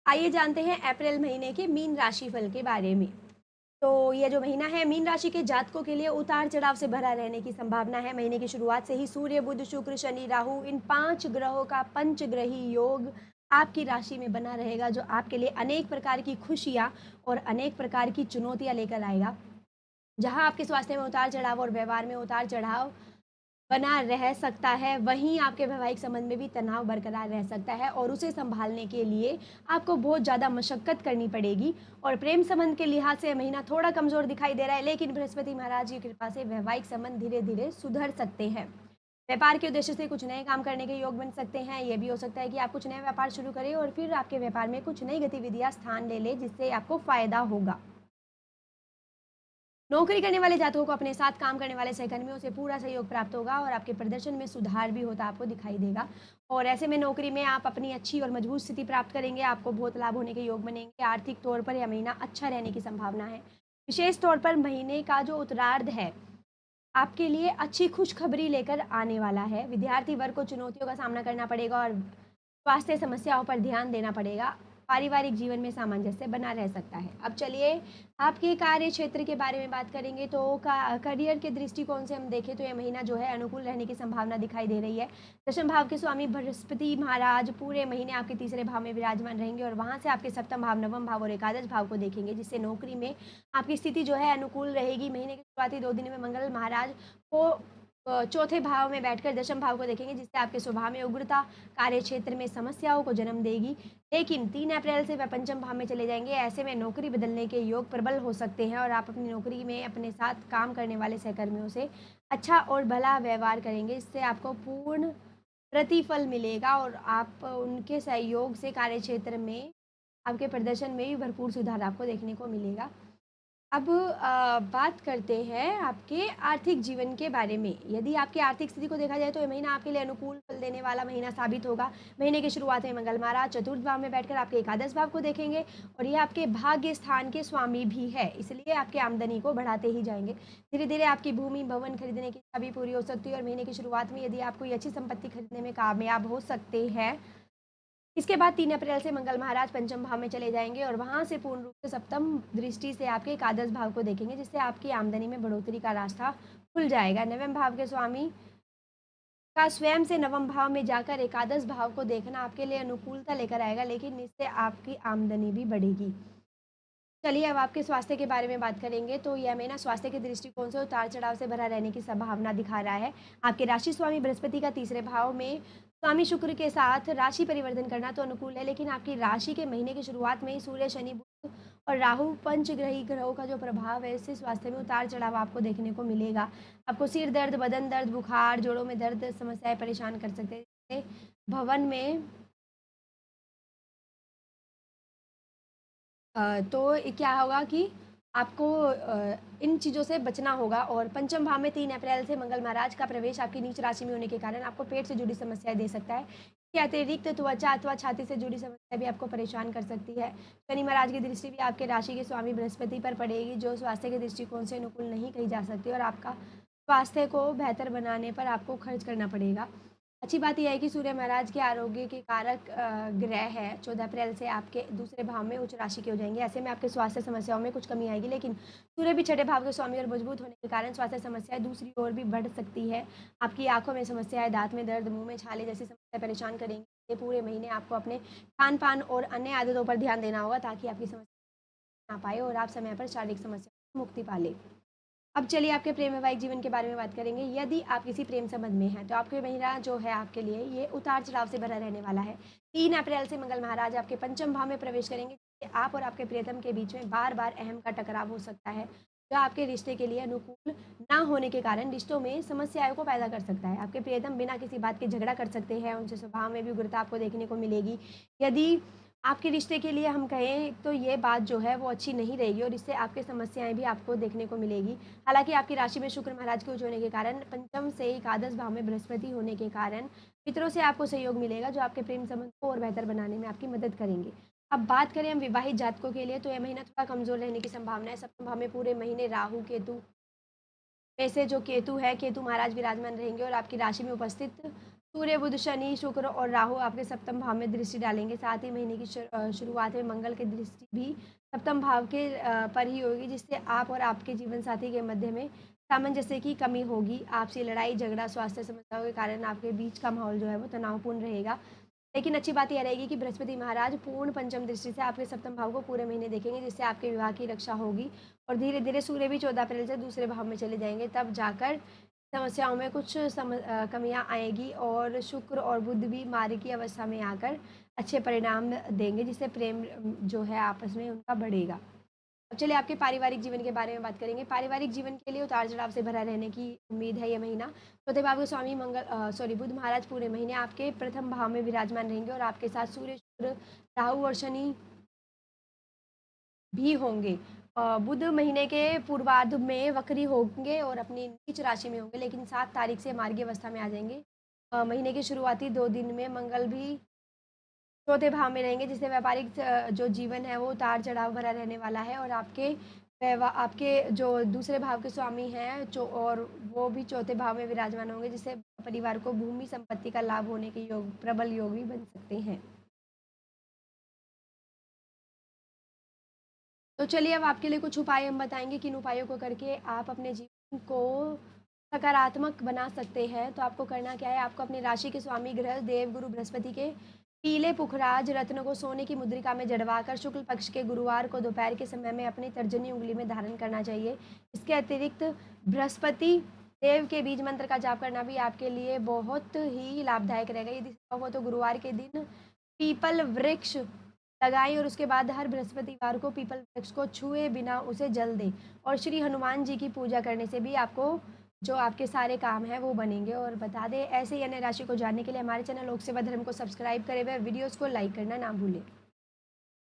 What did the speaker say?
आइए जानते हैं अप्रैल महीने के मीन राशि फल के बारे में। तो ये जो महीना है मीन राशि के जातकों के लिए उतार चढ़ाव से भरा रहने की संभावना है। महीने की शुरुआत से ही सूर्य, बुध, शुक्र, शनि, राहु इन 5 ग्रहों का पंचग्रही योग आपकी राशि में बना रहेगा, जो आपके लिए अनेक प्रकार की खुशियाँ और अनेक प्रकार की चुनौतियाँ लेकर आएगा। जहाँ आपके स्वास्थ्य में उतार चढ़ाव और व्यवहार में उतार चढ़ाव बना रह सकता है, वहीं आपके वैवाहिक संबंध में भी तनाव बरकरार रह सकता है और उसे सँभालने के लिए आपको बहुत ज़्यादा मशक्कत करनी पड़ेगी। और प्रेम संबंध के लिहाज से यह महीना थोड़ा कमज़ोर दिखाई दे रहा है, लेकिन बृहस्पति महाराज की कृपा से वैवाहिक संबंध धीरे-धीरे सुधर सकते हैं। व्यापार के उद्देश्य से कुछ नए काम करने के योग बन सकते हैं। ये भी हो सकता है कि आप कुछ नया व्यापार शुरू करें और फिर आपके व्यापार में कुछ नई गतिविधियाँ स्थान ले लें, जिससे आपको फ़ायदा होगा। नौकरी करने वाले जातकों को अपने साथ काम करने वाले सहकर्मियों से पूरा सहयोग प्राप्त होगा और आपके प्रदर्शन में सुधार भी होता आपको दिखाई देगा। और ऐसे में नौकरी में आप अपनी अच्छी और मजबूत स्थिति प्राप्त करेंगे, आपको बहुत लाभ होने के योग बनेंगे। आर्थिक तौर पर यह महीना अच्छा रहने की संभावना है। विशेष तौर पर महीने का जो उत्तरार्ध है आपके लिए अच्छी खुशखबरी लेकर आने वाला है। विद्यार्थी वर्ग को चुनौतियों का सामना करना पड़ेगा और स्वास्थ्य समस्याओं पर ध्यान देना पड़ेगा। पारिवारिक जीवन में सामंजस्य बना रह सकता है। अब चलिए आपके कार्य क्षेत्र के बारे में बात करेंगे। तो करियर के दृष्टिकोण से हम देखें तो यह महीना जो है अनुकूल रहने की संभावना दिखाई दे रही है। दशम भाव के स्वामी बृहस्पति महाराज पूरे महीने आपके तीसरे भाव में विराजमान रहेंगे और वहां से आपके सप्तम भाव, नवम भाव और एकादश भाव को देखेंगे, जिससे नौकरी में आपकी स्थिति जो है अनुकूल रहेगी। महीने के शुरुआती 2 दिन में मंगल महाराज को चौथे भाव में बैठकर दशम भाव को देखेंगे, जिससे आपके स्वभाव में उग्रता कार्य क्षेत्र में समस्याओं को जन्म देगी। लेकिन 3 अप्रैल से वह पंचम भाव में चले जाएंगे। ऐसे में नौकरी बदलने के योग प्रबल हो सकते हैं और आप अपनी नौकरी में अपने साथ काम करने वाले सहकर्मियों से अच्छा और भला व्यवहार करेंगे। इससे आपको पूर्ण प्रतिफल मिलेगा और आप उनके सहयोग से कार्य क्षेत्र में आपके प्रदर्शन में भी भरपूर सुधार आपको देखने को मिलेगा। अब बात करते हैं आपके आर्थिक जीवन के बारे में। यदि आपकी आर्थिक स्थिति को देखा जाए तो ये महीना आपके लिए अनुकूल फल देने वाला महीना साबित होगा। महीने की शुरुआत में मंगल महाराज चतुर्थ भाव में बैठकर आपके एकादश भाव को देखेंगे और ये आपके भाग्य स्थान के स्वामी भी है, इसलिए आपकी आमदनी को बढ़ाते ही जाएंगे। धीरे-धीरे आपकी भूमि, भवन खरीदने की इच्छा भी पूरी हो सकती है और महीने की शुरुआत में यदि आप कोई अच्छी संपत्ति खरीदने में कामयाब हो सकते हैं। इसके बाद 3 अप्रैल से मंगल महाराज पंचम भाव में चले जाएँगे और वहाँ से पूर्ण रूप से सप्तम दृष्टि से आपके एकादश भाव को देखेंगे, जिससे आपकी आमदनी में बढ़ोतरी का रास्ता खुल जाएगा। नवम भाव के स्वामी का स्वयं से नवम भाव में जाकर एकादश भाव को देखना आपके लिए अनुकूलता लेकर आएगा, लेकिन इससे आपकी आमदनी भी बढ़ेगी। चलिए अब आपके स्वास्थ्य के बारे में बात करेंगे। तो यह महीना स्वास्थ्य के दृष्टिकोण से उतार-चढ़ाव से भरा रहने की संभावना दिखा रहा है। आपके राशि स्वामी बृहस्पति का तीसरे भाव में स्वामी शुक्र के साथ राशि परिवर्तन करना तो अनुकूल है, लेकिन आपकी राशि के महीने की शुरुआत में ही सूर्य, शनि, बुध और राहु पंचग्रही ग्रहों का जो प्रभाव है, इससे स्वास्थ्य में उतार-चढ़ाव आपको देखने को मिलेगा। आपको सिर दर्द, बदन दर्द, बुखार, जोड़ों में दर्द समस्याएँ परेशान कर सकते हैं। भवन में तो क्या होगा कि आपको इन चीज़ों से बचना होगा। और पंचम भाव में 3 अप्रैल से मंगल महाराज का प्रवेश आपकी नीच राशि में होने के कारण आपको पेट से जुड़ी समस्याएँ दे सकता है। इसके अतिरिक्त त्वचा अथवा छाती से जुड़ी समस्या भी आपको परेशान कर सकती है। शनि महाराज की दृष्टि भी आपके राशि के स्वामी बृहस्पति पर पड़ेगी, जो स्वास्थ्य के दृष्टिकोण से अनुकूल नहीं कही जा सकती और आपका स्वास्थ्य को बेहतर बनाने पर आपको खर्च करना पड़ेगा। अच्छी बात ये है कि सूर्य महाराज के आरोग्य के कारक ग्रह है। 14 अप्रैल से आपके दूसरे भाव में उच्च राशि के हो जाएँगे। ऐसे में आपके स्वास्थ्य समस्याओं में कुछ कमी आएगी, लेकिन सूर्य भी छठे भाव के स्वामी और मजबूत होने के कारण स्वास्थ्य समस्याएँ दूसरी ओर भी बढ़ सकती है। आपकी आँखों में समस्याएँ, दाँत में दर्द, मुँह में छाले जैसी समस्याएँ परेशान करेंगी। ये पूरे महीने आपको अपने खान-पान और अन्य आदतों पर ध्यान देना होगा, ताकि आपकी समस्या ना पाए और आप समय पर शारीरिक समस्या से मुक्ति पा लें। अब चलिए आपके प्रेम वैवाहिक जीवन के बारे में बात करेंगे। यदि आप किसी प्रेम संबंध में हैं, तो आपके महीना जो है आपके लिए ये उतार-चढ़ाव से भरा रहने वाला है। 3 अप्रैल से मंगल महाराज आपके पंचम भाव में प्रवेश करेंगे, जिससे आप और आपके प्रियतम के बीच में बार-बार अहम का टकराव हो सकता है, जो आपके रिश्ते के लिए अनुकूल ना होने के कारण रिश्तों में समस्याओं को पैदा कर सकता है। आपके प्रियतम बिना किसी बात के झगड़ा कर सकते हैं, उनसे स्वभाव में भी उग्रता आपको देखने को मिलेगी। यदि आपके रिश्ते के लिए हम कहें तो ये बात जो है वो अच्छी नहीं रहेगी और इससे आपकी समस्याएँ भी आपको देखने को मिलेगी। हालाँकि आपकी राशि में शुक्र महाराज के उच्च होने के कारण पंचम से एकादश भाव में बृहस्पति होने के कारण पितरों से आपको सहयोग मिलेगा, जो आपके प्रेम संबंध को और बेहतर बनाने में आपकी मदद करेंगे। अब बात करें हम विवाहित जातकों के लिए, तो यह महीना थोड़ा कमज़ोर रहने की संभावना है। सप्तम भाव में पूरे महीने राहु, केतु में से जो केतु है, केतु महाराज विराजमान रहेंगे और आपकी राशि में उपस्थित सूर्य, बुध, शनि, शुक्र और राहु आपके सप्तम भाव में दृष्टि डालेंगे। साथ ही महीने की शुरुआत में मंगल की दृष्टि भी सप्तम भाव के पर ही होगी, जिससे आप और आपके जीवन साथी के मध्य में सामंजस्य की कमी होगी। आपसी लड़ाई झगड़ा स्वास्थ्य समस्याओं के कारण आपके बीच का माहौल जो है वो तनावपूर्ण रहेगा। लेकिन अच्छी बात यह रहेगी कि बृहस्पति महाराज पूर्ण पंचम दृष्टि से आपके सप्तम भाव को पूरे महीने देखेंगे, जिससे आपके विवाह की रक्षा होगी। और धीरे धीरे सूर्य भी 14 अप्रैल से दूसरे भाव में चले जाएंगे, तब जाकर समस्याओं में कुछ कमियां आएगी। और शुक्र और बुध भी मार्गी की अवस्था में आकर अच्छे परिणाम देंगे, जिससे प्रेम जो है आपस में उनका बढ़ेगा। अब चलिए आपके पारिवारिक जीवन के बारे में बात करेंगे। पारिवारिक जीवन के लिए उतार-चढ़ाव से भरा रहने की उम्मीद है ये महीना। चौथे भाव के स्वामी बुध महाराज पूरे महीने आपके प्रथम भाव में विराजमान रहेंगे और आपके साथ सूर्य, शुक्र, राहु और शनि भी होंगे। बुध महीने के पूर्वार्ध में वक्री होंगे और अपनी नीच राशि में होंगे, लेकिन 7 तारीख से मार्गी अवस्था में आ जाएँगे। महीने के शुरुआती 2 दिन में मंगल भी चौथे भाव में रहेंगे, जिससे व्यापारिक जो जीवन है वो उतार-चढ़ाव भरा रहने वाला है। और आपके जो दूसरे भाव के स्वामी हैं जो, और वो भी चौथे भाव में विराजमान होंगे, जिससे परिवार को भूमि संपत्ति का लाभ होने के योग, प्रबल योग भी बन सकते हैं। तो चलिए अब आपके लिए कुछ उपाय हम बताएँगे, किन उपायों को करके आप अपने जीवन को सकारात्मक बना सकते हैं। तो आपको करना क्या है, आपको अपनी राशि के स्वामी ग्रह देवगुरु बृहस्पति के पीले पुखराज रत्न को सोने की मुद्रिका में जड़वाकर शुक्ल पक्ष के गुरुवार को दोपहर के समय में अपनी तर्जनी उंगली में धारण करना चाहिए। इसके अतिरिक्त बृहस्पति देव के बीज मंत्र का जाप करना भी आपके लिए बहुत ही लाभदायक रहेगा। यदि संभव हो तो गुरुवार के दिन पीपल वृक्ष लगाएँ और उसके बाद हर बृहस्पतिवार को पीपल वृक्ष को छुए बिना उसे जल दें। और श्री हनुमान जी की पूजा करने से भी आपको जो आपके सारे काम हैं वो बनेंगे। और बता दें, ऐसे ही अन्य राशि को जानने के लिए हमारे चैनल लोक सेवा धर्म को सब्सक्राइब करे हुए वीडियोज़ को लाइक करना ना भूलें।